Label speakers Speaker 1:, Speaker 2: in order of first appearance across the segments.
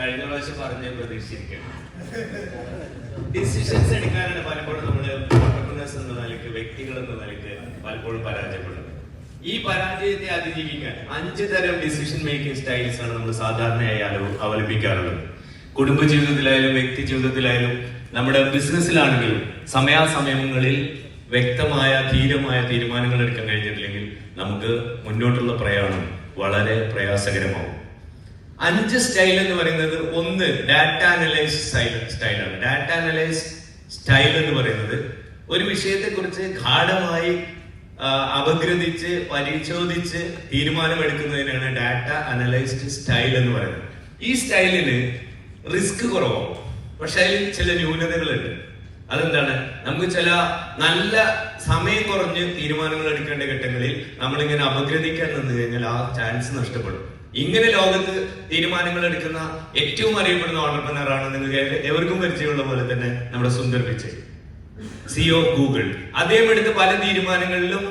Speaker 1: കഴിഞ്ഞ പ്രാവശ്യം പറഞ്ഞ പ്രതീക്ഷിച്ചിരിക്കണം. ഡിസിഷൻസ് എടുക്കാനാണ് പലപ്പോഴും നമ്മള് ഓൺട്രപ്രനേഴ്സ് എന്ന നിലയ്ക്ക്, വ്യക്തികൾ എന്ന നിലയ്ക്ക് പലപ്പോഴും പരാജയപ്പെടുന്നത്. ഈ പരാജയത്തെ അതിജീവിക്കാൻ 5 തരം ഡിസിഷൻ മേക്കിംഗ് സ്റ്റൈൽസ് ആണ് നമ്മൾ സാധാരണയായി അവലംബിക്കാറുള്ളത്. കുടുംബജീവിതത്തിലായാലും വ്യക്തി ജീവിതത്തിലായാലും നമ്മുടെ ബിസിനസ്സിലാണെങ്കിലും സമയാസമയങ്ങളിൽ വ്യക്തമായ ധീരമായ തീരുമാനങ്ങൾ എടുക്കാൻ കഴിഞ്ഞിട്ടില്ലെങ്കിൽ നമുക്ക് മുന്നോട്ടുള്ള പ്രയാണം വളരെ പ്രയാസകരമാവും. 5 സ്റ്റൈൽ എന്ന് പറയുന്നത്, ഒന്ന് ഡാറ്റ അനലൈസ് സ്റ്റൈലാണ്. ഡാറ്റ അനലൈസ് സ്റ്റൈൽ എന്ന് പറയുന്നത് ഒരു വിഷയത്തെ കുറിച്ച് ഗാഢമായി അപഗ്രഥിച്ച് പരിശോധിച്ച് തീരുമാനമെടുക്കുന്നതിനാണ് ഡാറ്റ അനലൈസ്ഡ് സ്റ്റൈൽ എന്ന് പറയുന്നത്. ഈ സ്റ്റൈലിന് റിസ്ക് കുറവാകും, പക്ഷെ അതിൽ ചില ന്യൂനതകളുണ്ട്. അതെന്താണ്? നമുക്ക് ചില നല്ല സമയം കുറഞ്ഞ് തീരുമാനങ്ങൾ എടുക്കേണ്ട ഘട്ടങ്ങളിൽ നമ്മളിങ്ങനെ അപഗ്രഥിക്കാൻ നിന്ന് കഴിഞ്ഞാൽ ആ ചാൻസ് നഷ്ടപ്പെടും. ഇങ്ങനെ ലോകത്ത് തീരുമാനങ്ങൾ എടുക്കുന്ന ഏറ്റവും അറിയപ്പെടുന്ന ഓണ്ടർപ്രനർ ആണ് നിങ്ങൾക്ക് എവർക്കും പരിചയമുള്ള പോലെ തന്നെ നമ്മുടെ സുന്ദർ പിച്ചൈ, സിഇഒ ഗൂഗിൾ. അദ്ദേഹം എടുത്ത പല തീരുമാനങ്ങളിലും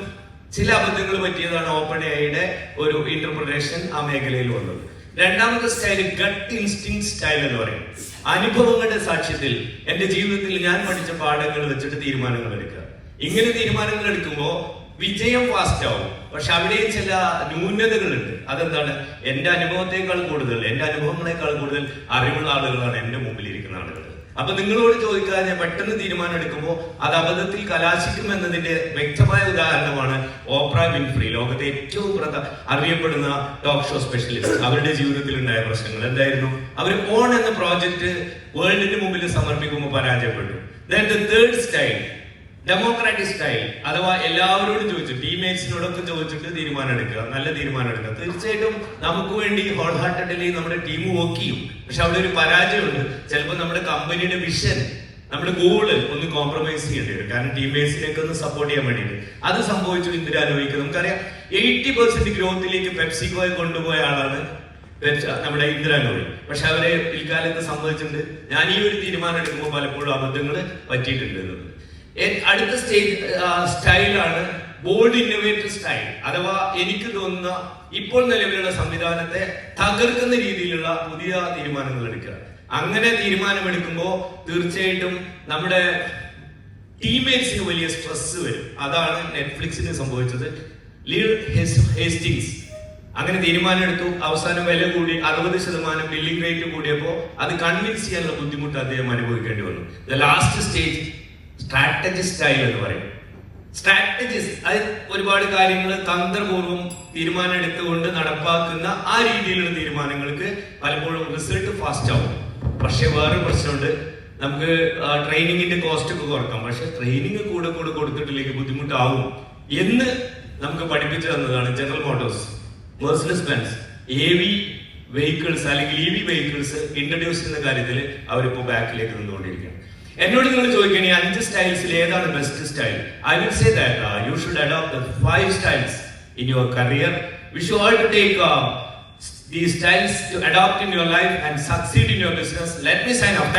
Speaker 1: ചില അബദ്ധങ്ങൾ പറ്റിയതാണ് ഓപ്പൺ എഐയുടെ ഒരു ഇന്റർപ്രിട്ടേഷൻ ആ മേഖലയിൽ വന്നത്. രണ്ടാമത്തെ സ്റ്റൈൽ ഗട്ട് ഇൻസ്റ്റിങ് സ്റ്റൈൽ എന്ന് പറയും. അനുഭവങ്ങളുടെ സാക്ഷ്യത്തിൽ എന്റെ ജീവിതത്തിൽ ഞാൻ പഠിച്ച പാഠങ്ങൾ വെച്ചിട്ട് തീരുമാനങ്ങൾ എടുക്കുക. ഇങ്ങനെ തീരുമാനങ്ങൾ എടുക്കുമ്പോൾ വിജയം ഫാസ്റ്റ് ആവും, പക്ഷെ അവിടെയും ചില ന്യൂനതകളുണ്ട്. അതെന്താണ്? എന്റെ അനുഭവത്തെക്കാൾ കൂടുതൽ, എന്റെ അനുഭവങ്ങളെക്കാൾ കൂടുതൽ അറിവുള്ള ആളുകളാണ് എന്റെ മുമ്പിൽ ഇരിക്കുന്ന ആളുകൾ. അപ്പൊ നിങ്ങളോട് ചോദിക്കാതെ പെട്ടെന്ന് തീരുമാനം എടുക്കുമ്പോൾ അത് അബദ്ധത്തിൽ കലാശിക്കും എന്നതിന്റെ വ്യക്തമായ ഉദാഹരണമാണ് ഓപ്ര വിൻഫ്രി, ലോകത്തെ ഏറ്റവും അറിയപ്പെടുന്ന ടോക്ക് ഷോ സ്പെഷ്യലിസ്റ്റ്. അവരുടെ ജീവിതത്തിൽ ഉണ്ടായ പ്രശ്നങ്ങൾ എന്തായിരുന്നു? അവർ ഓൺ എന്ന പ്രോജക്ട് വേൾഡിന് മുമ്പിൽ സമർപ്പിക്കുമ്പോൾ പരാജയപ്പെട്ടു. തേർഡ് സ്റ്റൈൽ ഡെമോക്രാറ്റിക് സ്റ്റൈൽ, അഥവാ എല്ലാവരോടും ചോദിച്ചു, ടീംമേറ്റ്സിനോടൊക്കെ ചോദിച്ചിട്ട് തീരുമാനം എടുക്കുക, നല്ല തീരുമാനം എടുക്കുക. തീർച്ചയായിട്ടും നമുക്ക് വേണ്ടി ഹോൾ ഹാർട്ടഡ്ലി നമ്മുടെ ടീം വർക്ക് ചെയ്യും, പക്ഷെ അവിടെ ഒരു പരാജയമുണ്ട്. ചിലപ്പോൾ നമ്മുടെ കമ്പനിയുടെ വിഷൻ, നമ്മുടെ ഗോള് ഒന്ന് കോംപ്രമൈസ് ചെയ്യേണ്ടി വരും, കാരണം ടീംമേറ്റ്സിനൊക്കെ ഒന്ന് സപ്പോർട്ട് ചെയ്യാൻ വേണ്ടിയിട്ട്. അത് സംഭവിച്ചു ഇന്ദിരാ നോയിക്ക്. നമുക്കറിയാം 80% ഗ്രോത്തിലേക്ക് പെപ്സിക്കോയെ കൊണ്ടുപോയ ആളാണ് നമ്മുടെ ഇന്ദിരാ നോയി. പക്ഷെ അവരെ പിൽക്കാലത്ത് സംഭവിച്ചിട്ടുണ്ട്, ഞാൻ ഈ ഒരു തീരുമാനം എടുക്കുമ്പോൾ പലപ്പോഴും അബദ്ധങ്ങൾ പറ്റിയിട്ടുണ്ട് എന്നത്. അടുത്ത സ്റ്റൈലാണ് ബോൾഡ് ഇന്നോവേറ്റീവ് സ്റ്റൈൽ, അഥവാ എനിക്ക് തോന്നുന്ന ഇപ്പോൾ നിലവിലുള്ള സംവിധാനത്തെ തകർക്കുന്ന രീതിയിലുള്ള പുതിയ തീരുമാനങ്ങൾ എടുക്കുക. അങ്ങനെ തീരുമാനമെടുക്കുമ്പോൾ തീർച്ചയായിട്ടും നമ്മുടെ ടീംമേറ്റ്സിന് വലിയ സ്ട്രെസ് വരും. അതാണ് നെറ്റ്ഫ്ലിക്സിന് സംഭവിച്ചത്. ലീവ് ഹേസ്റ്റിങ്സ് അങ്ങനെ തീരുമാനം എടുത്തു, അവസാനം വില കൂടി, 60% ബില്ലിംഗ് റേറ്റ് കൂടിയപ്പോൾ അത് കൺവിൻസ് ചെയ്യാനുള്ള ബുദ്ധിമുട്ട് അദ്ദേഹം അനുഭവിക്കേണ്ടി വന്നു. The last stage strategy style എന്ന് പറയും. സ്ട്രാറ്റജിസ് അത് ഒരുപാട് കാര്യങ്ങൾ തന്ത്രപൂർവ്വം തീരുമാനം എടുത്തുകൊണ്ട് നടപ്പാക്കുന്ന ആ രീതിയിലുള്ള തീരുമാനങ്ങൾക്ക് പലപ്പോഴും റിസൾട്ട് ഫാസ്റ്റ് ആവും. പക്ഷെ വേറൊരു പ്രശ്നമുണ്ട്, നമുക്ക് ട്രെയിനിങ്ങിന്റെ കോസ്റ്റ് ഒക്കെ കുറക്കാം, പക്ഷെ ട്രെയിനിങ് കൂടെ കൊടുത്തിട്ടില്ലെങ്കിൽ ബുദ്ധിമുട്ടാവും എന്ന് നമുക്ക് പഠിപ്പിച്ചു തന്നതാണ് general Motors, Mercedes Benz. EV vehicles അല്ലെങ്കിൽ EV വെഹിക്കിൾസ് ഇൻട്രൊഡ്യൂസ് ചെയ്യുന്ന കാര്യത്തിൽ അവരിപ്പോ ബാക്കിലേക്ക് നിന്നുകൊണ്ടിരിക്കുകയാണ്. എന്നോട് നിങ്ങൾ ചോദിക്കണേ 5 സ്റ്റൈൽസിൽ ഏതാണ് best style? I will say that you should adopt the 5 styles in your career. Wish you all to take these styles to adopt in your life and succeed in your business. Let me sign off.